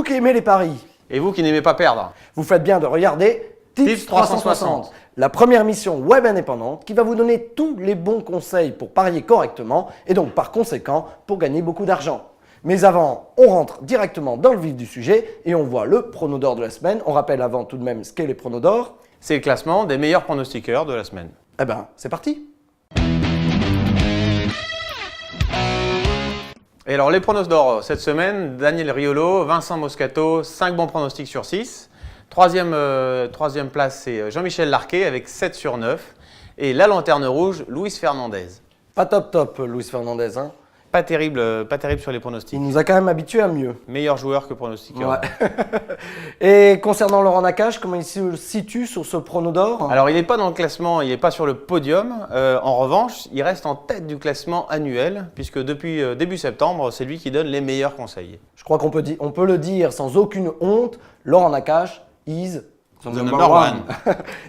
Vous qui aimez les paris, Et vous qui n'aimez pas perdre, vous faites bien de regarder Tips 360, la première mission web indépendante qui va vous donner tous les bons conseils pour parier correctement et donc par conséquent pour gagner beaucoup d'argent. Mais avant, on rentre directement dans le vif du sujet et on voit le prono d'or de la semaine. On rappelle avant tout de même ce qu'est les pronos d'or. c'est le classement des meilleurs pronostiqueurs de la semaine. Eh ben, c'est parti. Et alors les pronos d'or cette semaine, Daniel Riolo, Vincent Moscato, 5 bons pronostics sur 6. Troisième place, c'est Jean-Michel Larquet avec 7 sur 9. Et la lanterne rouge, Luis Fernandez. Pas top, Luis Fernandez. Hein. Pas terrible sur les pronostics. Il nous a quand même habitués à mieux. Meilleur joueur que pronostiqueur. Ouais. Et concernant Laurent Nakache, comment il se situe sur ce prono d'or? Alors il n'est pas dans le classement, il n'est pas sur le podium. En revanche, il reste en tête du classement annuel, puisque depuis début septembre, c'est lui qui donne les meilleurs conseils. Je crois qu'on peut le dire sans aucune honte, Laurent Nakache is The number one.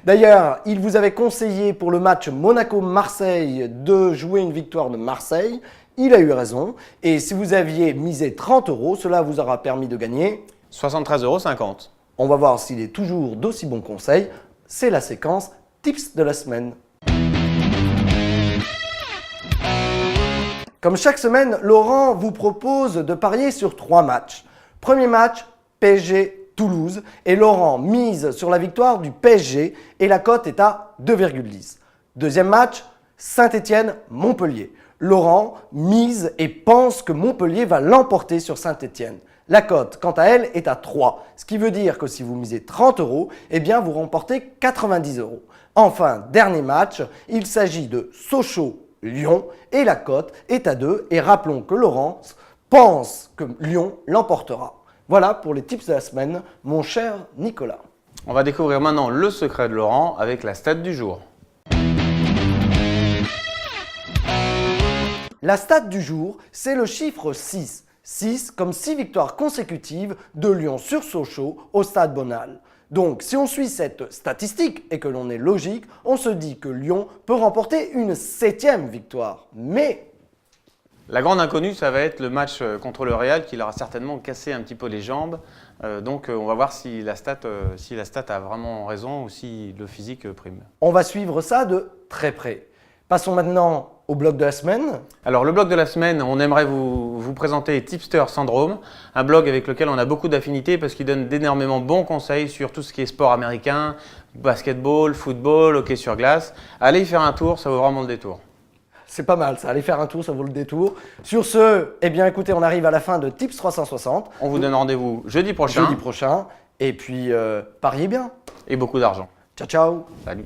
D'ailleurs, il vous avait conseillé pour le match Monaco-Marseille de jouer une victoire de Marseille. Il a eu raison. Et si vous aviez misé 30 €, cela vous aura permis de gagner 73,50 €. On va voir s'il est toujours d'aussi bons conseils. C'est la séquence Tips de la semaine. Comme chaque semaine, Laurent vous propose de parier sur 3 matchs. Premier match, PSG-Toulouse. Et Laurent mise sur la victoire du PSG et la cote est à 2,10. Deuxième match, Saint-Étienne-Montpellier. Laurent mise et pense que Montpellier va l'emporter sur Saint-Étienne. La cote, quant à elle, est à 3, ce qui veut dire que si vous misez 30 €, eh bien vous remportez 90 €. Enfin, dernier match, il s'agit de Sochaux-Lyon et la cote est à 2 et rappelons que Laurent pense que Lyon l'emportera. Voilà pour les tips de la semaine, mon cher Nicolas. On va découvrir maintenant le secret de Laurent avec la stat du jour. La stat du jour, c'est le chiffre 6. 6 comme 6 victoires consécutives de Lyon sur Sochaux au Stade Bonal. Donc, si on suit cette statistique et que l'on est logique, on se dit que Lyon peut remporter une 7e victoire. Mais La grande inconnue, ça va être le match contre le Real qui leur a certainement cassé un petit peu les jambes. Donc on va voir si la stat a vraiment raison ou si le physique prime. on va suivre ça de très près. Passons maintenant au blog de la semaine. Alors le blog de la semaine, on aimerait vous présenter Tipster Syndrome, un blog avec lequel on a beaucoup d'affinités parce qu'il donne d'énormément bons conseils sur tout ce qui est sport américain, basketball, football, hockey sur glace. Allez y faire un tour, ça vaut vraiment le détour. C'est pas mal ça, allez faire un tour, ça vaut le détour. Sur ce, eh bien écoutez, on arrive à la fin de Tips 360. On vous donne rendez-vous jeudi prochain. Et puis, pariez bien. Et beaucoup d'argent. Ciao, ciao. Salut.